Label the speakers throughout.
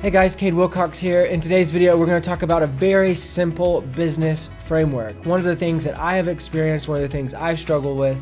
Speaker 1: Hey guys, Cade Wilcox here. In today's video, we're going to talk about a very simple business framework. One of the things that I have experienced, one of the things I've struggled with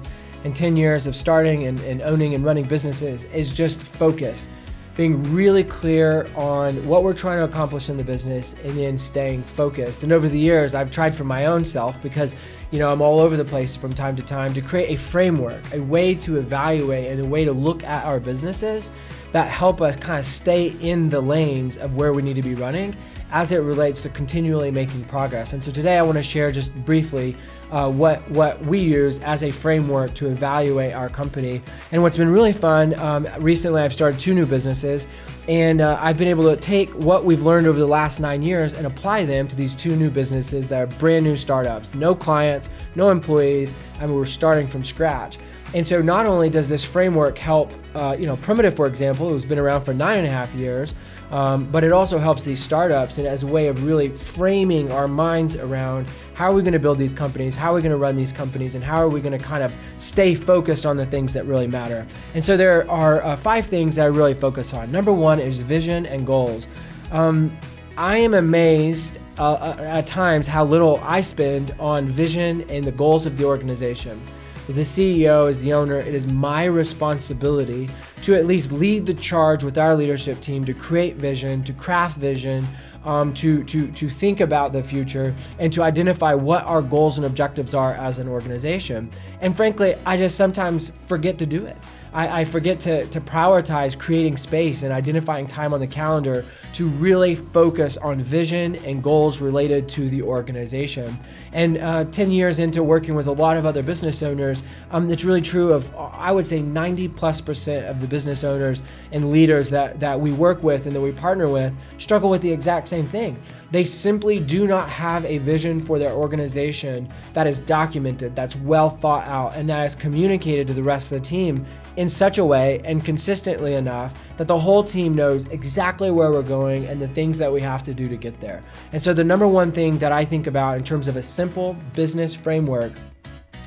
Speaker 1: in 10 years of starting and owning and running businesses is just focus. Being really clear on what we're trying to accomplish in the business and then staying focused. And over the years, I've tried for my own self because, I'm all over the place from time to time to create a framework, a way to evaluate and a way to look at our businesses that help us kind of stay in the lanes of where we need to be running as it relates to continually making progress. And so today I want to share just briefly what we use as a framework to evaluate our company. And what's been really fun, recently I've started 2 new businesses, and I've been able to take what we've learned over the last 9 years and apply them to these 2 new businesses that are brand new startups, no clients, no employees, and we're starting from scratch. And so not only does this framework help, Primitive, for example, who's been around for 9.5 years, but it also helps these startups and as a way of really framing our minds around how are we going to build these companies, how are we going to run these companies, and how are we going to kind of stay focused on the things that really matter. And so there are 5 things that I really focus on. Number 1 is vision and goals. I am amazed at times how little I spend on vision and the goals of the organization. As the CEO, as the owner, it is my responsibility to at least lead the charge with our leadership team to create vision, to craft vision, to think about the future, and to identify what our goals and objectives are as an organization. And frankly, I just sometimes forget to do it. I forget to prioritize creating space and identifying time on the calendar to really focus on vision and goals related to the organization. And 10 years into working with a lot of other business owners, it's really true of, I would say 90+% of the business owners and leaders that we work with and that we partner with struggle with the exact same thing. They simply do not have a vision for their organization that is documented, that's well thought out, and that is communicated to the rest of the team in such a way and consistently enough that the whole team knows exactly where we're going and the things that we have to do to get there. And so the number one thing that I think about in terms of a simple business framework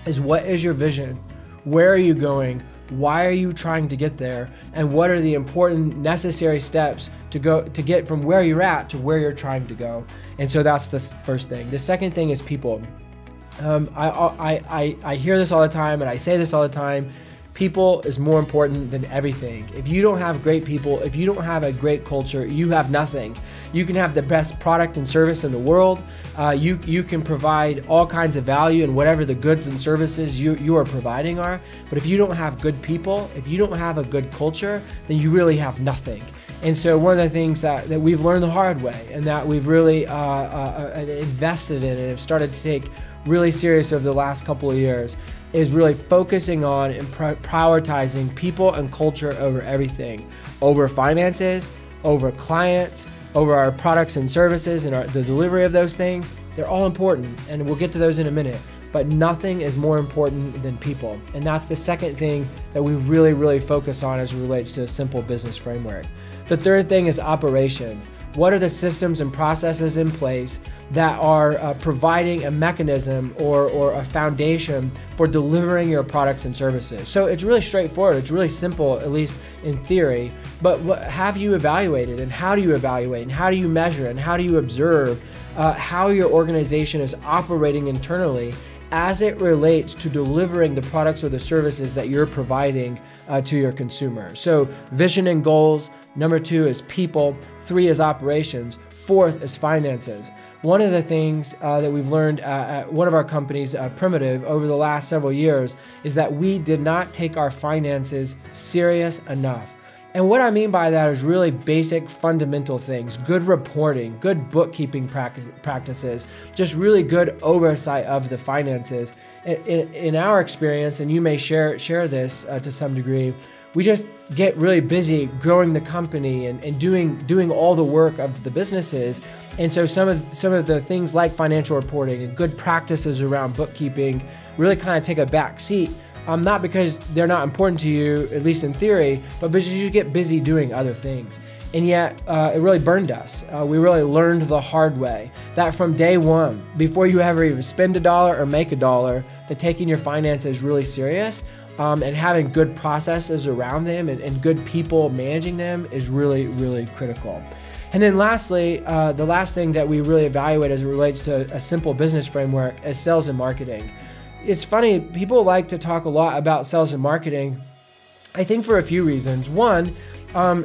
Speaker 1: is, what is your vision? Where are you going? Why are you trying to get there? And what are the important necessary steps to get from where you're at to where you're trying to go? And so that's the first thing. The second thing is people. I hear this all the time and I say this all the time. People is more important than everything. If you don't have great people, if you don't have a great culture, you have nothing. You can have the best product and service in the world. You can provide all kinds of value in whatever the goods and services you are providing are. But if you don't have good people, if you don't have a good culture, then you really have nothing. And so one of the things that we've learned the hard way and that we've really invested in and have started to take really serious over the last couple of years is really focusing on and prioritizing people and culture over everything, over finances, over clients, over our products and services and the delivery of those things. They're all important, and we'll get to those in a minute, but nothing is more important than people. And that's the second thing that we really, really focus on as it relates to a simple business framework. The third thing is operations. What are the systems and processes in place that are providing a mechanism or a foundation for delivering your products and services? So it's really straightforward. It's really simple, at least in theory. But what have you evaluated, and how do you evaluate, and how do you measure, and how do you observe how your organization is operating internally as it relates to delivering the products or the services that you're providing to your consumers? So vision and goals. Number 2 is people. 3 is operations. 4th is finances. One of the things that we've learned at one of our companies, Primitive, over the last several years is that we did not take our finances serious enough. And what I mean by that is really basic fundamental things: good reporting, good bookkeeping practices, just really good oversight of the finances. In our experience, and you may share this to some degree, we just get really busy growing the company and doing all the work of the businesses. And so some of the things like financial reporting and good practices around bookkeeping really kind of take a back seat. Not because they're not important to you, at least in theory, but because you get busy doing other things. And yet, it really burned us. We really learned the hard way that from day one, before you ever even spend a dollar or make a dollar, that taking your finances really serious and having good processes around them and good people managing them is really, really critical. And then lastly, the last thing that we really evaluate as it relates to a simple business framework is sales and marketing. It's funny, people like to talk a lot about sales and marketing, I think for a few reasons. One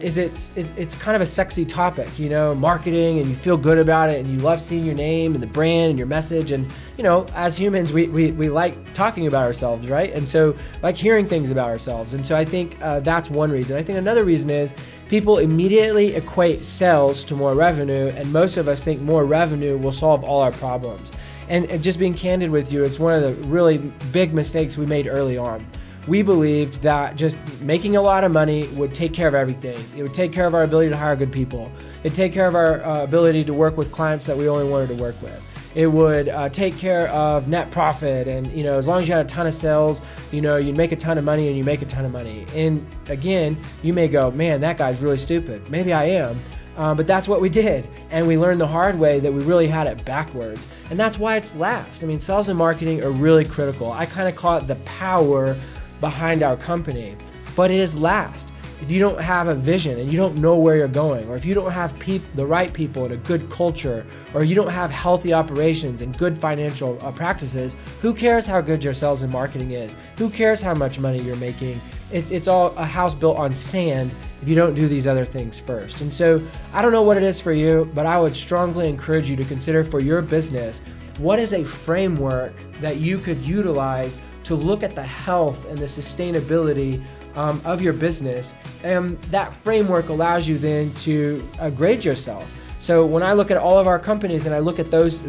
Speaker 1: is it's kind of a sexy topic, you know, marketing, and you feel good about it, and you love seeing your name and the brand and your message. And, you know, as humans, we like talking about ourselves, right? And so like hearing things about ourselves. And so I think that's one reason. I think another reason is people immediately equate sales to more revenue, and most of us think more revenue will solve all our problems. And just being candid with you, it's one of the really big mistakes we made early on. We believed that just making a lot of money would take care of everything. It would take care of our ability to hire good people. It'd take care of our ability to work with clients that we only wanted to work with. It would take care of net profit, and, you know, as long as you had a ton of sales, you know, you'd make a ton of money, and you make a ton of money. And again, you may go, man, that guy's really stupid. Maybe I am. But that's what we did, and we learned the hard way that we really had it backwards, and that's why it's last. I mean, sales and marketing are really critical. I kind of call it the power behind our company, but it is last. If you don't have a vision and you don't know where you're going, or if you don't have the right people and a good culture, or you don't have healthy operations and good financial practices, who cares how good your sales and marketing is? Who cares how much money you're making? It's all a house built on sand if you don't do these other things first. And so I don't know what it is for you, but I would strongly encourage you to consider for your business, what is a framework that you could utilize to look at the health and the sustainability of your business. And that framework allows you then to grade yourself. So when I look at all of our companies and I look at those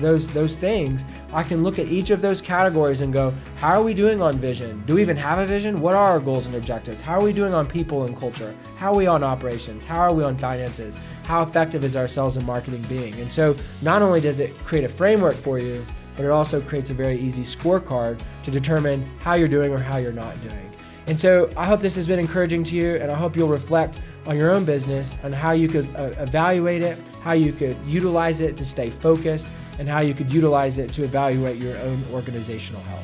Speaker 1: things, I can look at each of those categories and go, how are we doing on vision? Do we even have a vision? What are our goals and objectives? How are we doing on people and culture? How are we on operations? How are we on finances? How effective is our sales and marketing being? And so not only does it create a framework for you, but it also creates a very easy scorecard to determine how you're doing or how you're not doing. And so I hope this has been encouraging to you, and I hope you'll reflect on your own business and how you could evaluate it, how you could utilize it to stay focused, and how you could utilize it to evaluate your own organizational health.